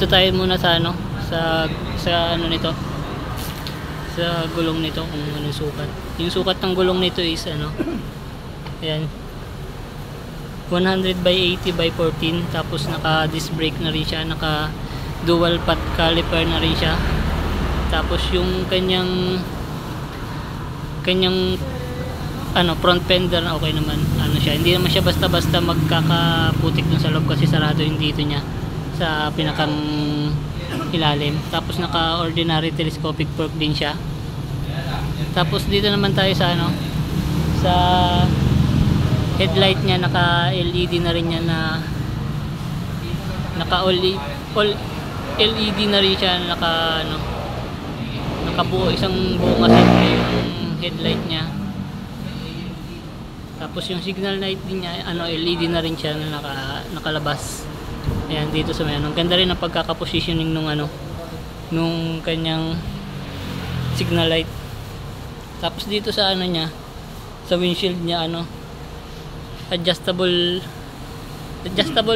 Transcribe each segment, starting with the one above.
dito tayo muna sa ano, sa ano nito, sa gulong nito, kung ano yung sukat. Yung sukat ng gulong nito is ano, ayan, 100 by 80 by 14. Tapos naka disc brake na rin siya, naka dual path caliper na rin siya. Tapos yung kanyang ano, front fender na okay naman, ano siya, hindi naman siya basta-basta magkakaputik dun sa loob kasi sarado yung dito niya sa pinakang ilalim. Tapos naka ordinary telescopic fork din siya. Tapos dito naman tayo sa ano, sa headlight niya, naka LED na rin yan, na naka all LED na rin siya, naka ano, nakabuo, isang buo kasi yung headlight niya. Tapos yung signal light din niya, ano, LED na rin siya na nakalabas. Ayan, dito sa may ano. Ang ganda rin ang pagkaka-positioning nung ano, nung kanyang signal light. Tapos dito sa ano niya, sa windshield niya, ano, adjustable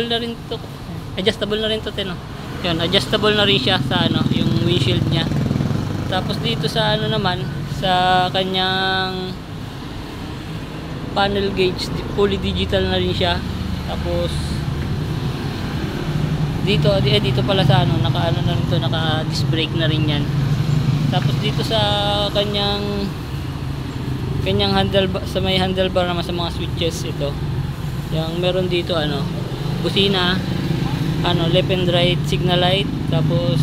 na rin to. Adjustable na rin to, no. Yun, adjustable na rin siya sa ano, yung windshield niya. Tapos dito sa ano naman, sa kanyang panel gauge, fully digital na rin siya. Tapos dito pala sa ano, naka ano na rin to, naka disc brake na rin yan. Tapos dito sa kanyang handlebar, sa may handlebar naman, sa mga switches, ito yung meron dito ano, busina, ano, left and right signal light, tapos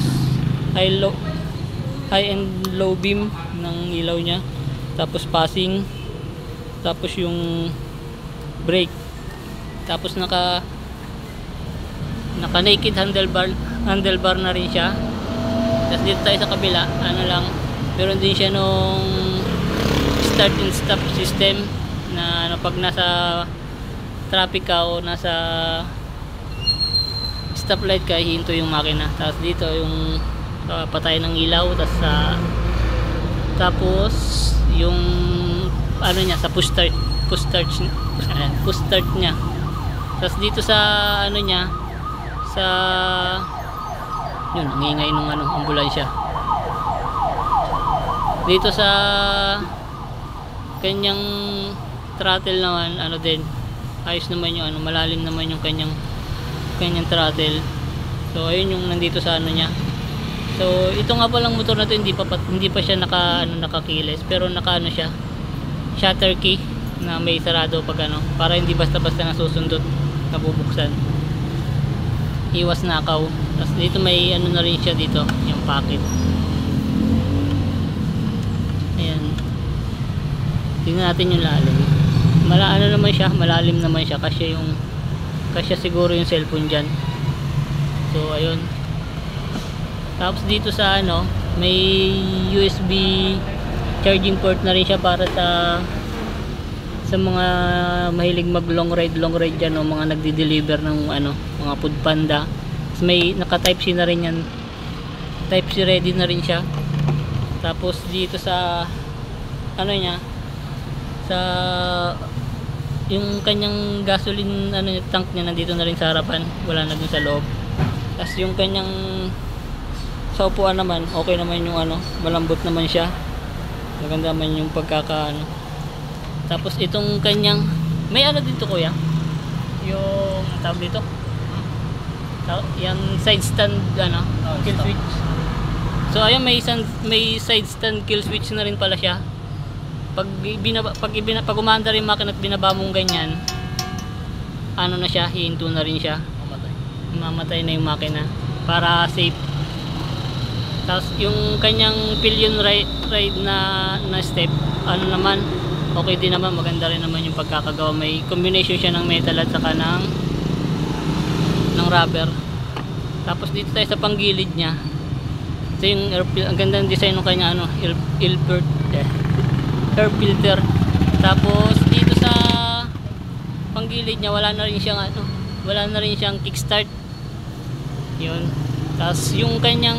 high and low beam ng ilaw nya, tapos passing, tapos yung brake, tapos naka naked handlebar na rin siya. Tapos dito tayo sa kabila, ano lang, meron din siya nung start and stop system na ano, pag nasa traffic ka o nasa stoplight ka, hihinto yung makina. Tapos dito yung patay ng ilaw. Tapos yung ano niya, sa push start niya. Tapos dito sa ano niya, sa yun, ang ingay nung ano, ambulansya. Dito sa kanyang throttle naman, ano din, ayos naman yung ano, malalim naman yung kanyang throttle. So ayun yung nandito sa ano niya. So ito nga palang motor na to, hindi pa siya nakakiles, pero naka ano siya, shutter key na may sarado pag ano, para hindi basta-basta nasusundot, nabubuksan, iwas nakaw. Tapos dito may ano na rin siya dito, yung pocket. Ayan, tingnan natin yung lalim. Ano naman siya, malalim naman siya, kasi siguro yung cellphone dyan. So ayun. Tapos dito sa ano, may USB charging port na rin siya para sa mga mahilig mag long ride dyan, o mga nagdi-deliver ng ano, mga food panda. Tapos may naka type C na rin yan, type C ready na rin siya. Tapos dito sa ano niya, sa yung kanyang gasoline ano, tank niya, nandito na rin sa harapan, wala na dun sa loob. Tapos yung kanyang sa upuan naman, okay naman yung ano, malambot naman siya, maganda naman yung pagkakaano. Tapos itong kanyang may ano dito, kuya, yung tawag dito, yung side stand ano, kill switch. So ayun, may side stand kill switch na rin pala siya. Pag umanda rin makina at binaba mong ganyan, ano na siya, hihinto na rin siya, mamatay na yung makina para safe. Tapos yung kanyang pillion ride na step, ano naman, okay din naman, maganda rin naman yung pagkakagawa. May combination siya ng metal at saka ng rubber. Tapos dito tayo sa panggilid niya. Ito yung ang ganda ng design ng kanya ano, air filter. Tapos dito sa panggilid niya, wala na rin siyang kickstart. Yun. Tapos yung kanyang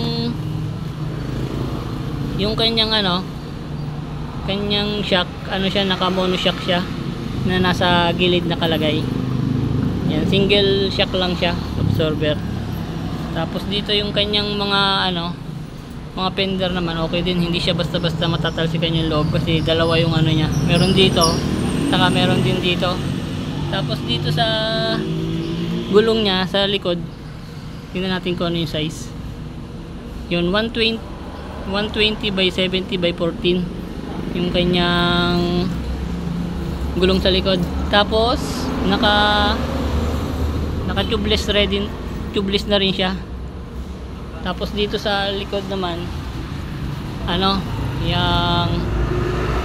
ano, kanyang shock, ano siya, naka mono shock siya na nasa gilid nakalagay. Yan, single shock lang siya, absorber. Tapos dito yung kanyang mga mga fender naman okay din, hindi siya basta-basta matatalsikan yung loob kasi dalawa yung niya, meron dito saka meron din dito. Tapos dito sa gulong niya sa likod, tingnan natin kung ano yung size. Yun, 120 by 70 by 14 yung kanyang gulong sa likod. Tapos naka tubeless na rin siya. Tapos dito sa likod naman yung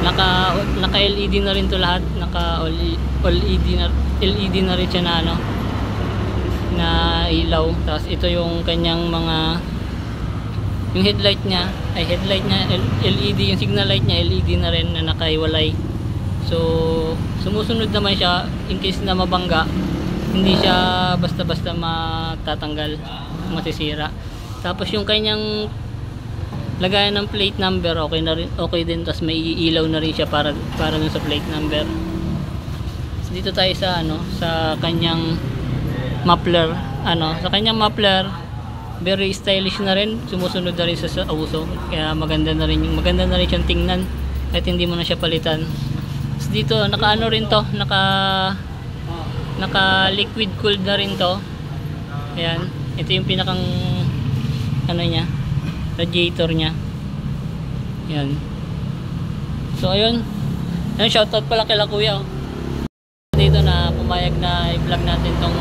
naka LED na rin to lahat, naka LED na rin siya na ilaw. Tapos ito yung kanyang yung headlight niya LED, yung signal light niya LED na rin na nakaiwalay. So sumusunod naman siya in case na mabangga, hindi siya basta-basta matatanggal, masisira. Tapos yung kanyang lagayan ng plate number okay din. Tapos may ilaw na rin siya para dun sa plate number. So, dito tayo sa sa kanyang muffler. Sa kanyang muffler, very stylish na rin, sumusunod na rin sa uso, kaya maganda na rin siyang tingnan kahit hindi mo na siya palitan. Tapos dito naka rin to, naka liquid cooled na rin to. Ayan, ito yung pinakang niya, radiator niya. Ayan. So ayun, shoutout pala kila kuya dito na pumayag na i-vlog natin tong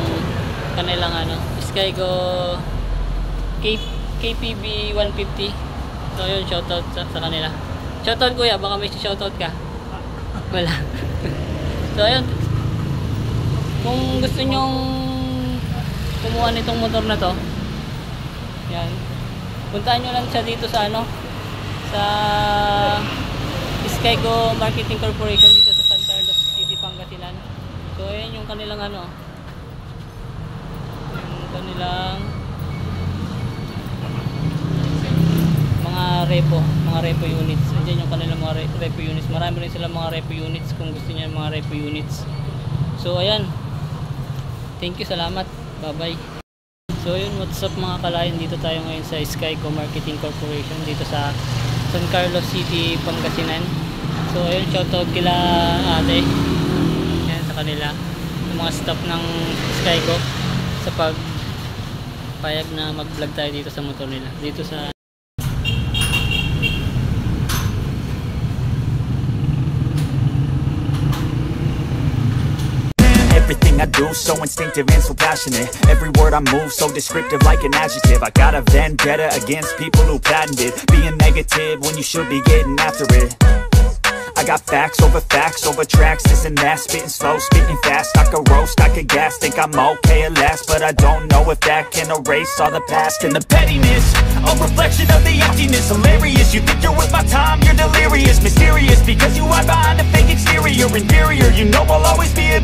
kanilang Skygo KPB 150. So ayun, shoutout sa kanila. Shoutout kuya, baka may shoutout ka. Wala. So ayun, kung gusto nyong kumuha nitong motor na to, yan, puntahan nyo lang siya dito sa sa Skygo Marketing Corporation dito sa San Carlos City, Pangasinan. So ayan yung kanilang yung kanilang mga repo units. Andiyan yung kanilang mga repo units. Marami rin sila mga repo units kung gusto niyo ng mga repo units. So ayan, thank you, salamat, bye bye. So yun, what's up mga kalayan, dito tayo ngayon sa Skygo Marketing Corporation dito sa San Carlos City, Pangasinan. So ayun, shoutout kila ate, yan, sa kanila, yung mga staff ng Skygo sa pagpayag na mag vlog tayo dito sa motor nila dito sa Everything I do, so instinctive and so passionate. Every word I move, so descriptive like an adjective. I got a vendetta against people who patented being negative when you should be getting after it. I got facts over tracks, this and that. Spitting slow, spitting fast, I could roast, I could gas. Think I'm okay at last, but I don't know if that can erase all the past. And the pettiness, a reflection of the emptiness. Hilarious, you think you're worth my time, you're delirious. Mysterious, because you hide behind a fake exterior. Inferior, you know I'll always be a